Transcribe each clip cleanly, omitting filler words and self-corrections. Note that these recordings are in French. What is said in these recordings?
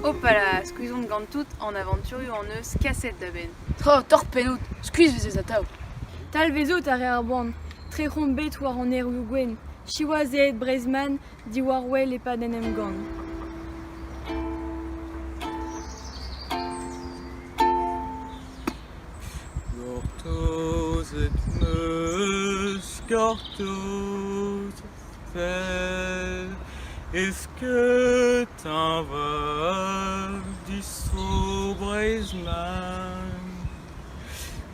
Opala, squeezon gant tout en aventurio en eus cassette da ben. Torpennout, squeeze vezez a tao. Tal vezout ar ar boan, tre bet war an er gwen. Chiwa zeet brezman, di war wel e pa den em gant. Gortoz et meus, gortoz fel. Est-ce que t'en vas distro Breizman?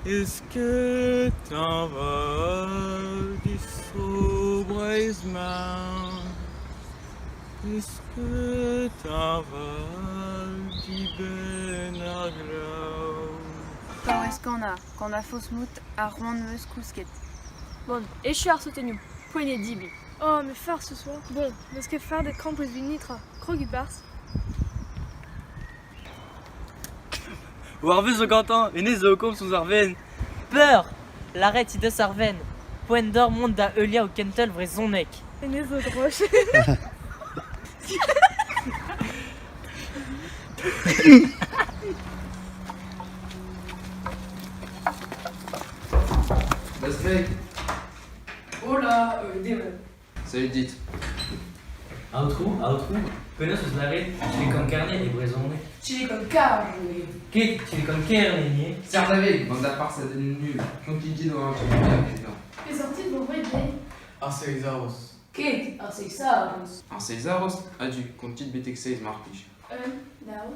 Est-ce que t'en vas distro Breizman? Est-ce que t'en vas di ben ar glav? Quand est-ce qu'on a fausse mout à ronde meus kousket. Bon, echu ar soutenu, poene dibi. Oh, mais phare ce soir. Bon, parce que phare de campus vinitra. Krogi pars. War vez o gantañ, enez zo kom sous arven. Peur! L'arrêt i deus ar ven. Poent d'or mont da eulia o kentel vre zonek. Et les autres roches. Oh là, Salut Dit. Autrou, penaos eus lavaret, chili con carne e brezhoneg. chili con carne. Ket, chili con carne, Serre David, bande à part ça donne nul. Continue dans un truc bien, putain. Et sorti de vos vrais biens. Arceizaros. Ket, ar seisaros. Arceizaros? Adu, continue BTX6 marpich. Now.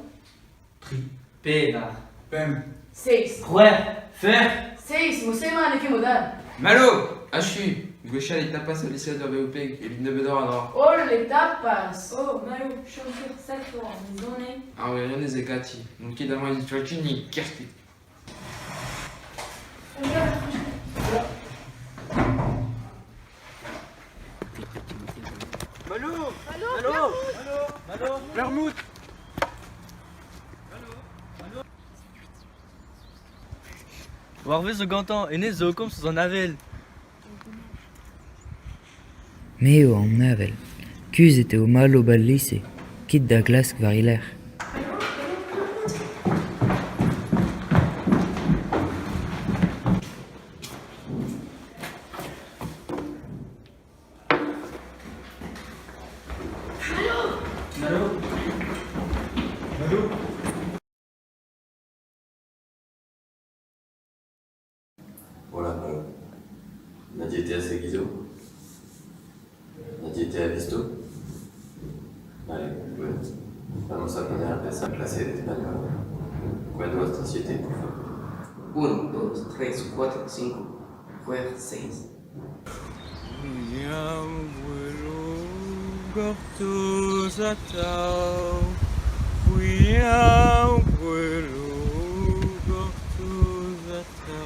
Penar. Pem. Seis. Rouer, fer. Seis, mo sema ne kemodan. Malo! Achu! Gauchal et tapas à l'essai de VOP et l'île de Bedor à droite. Oh, les tapas. Oh, malo, chauffeur, saltor, mizone. Ah oui, rien n'est égati. Donc, qui d'avant, il dit ni kerti. Malo, Vermouth. War vez o gantañ, enez zo kom sous an avel. Meo an avel. Kuz ete o malo bal lise. Kit da glask var iler. Voilà, Malo. On a diété à Seguizo. On a diété à Visto. Allez, ouais. Vamos a poner esa clase de español. ¿Cuándo hasta 7, por favor? 1, 2, 3, 4, 5, juega 6. William vuelo gortoz a tao. William vuelo gortoz a tao.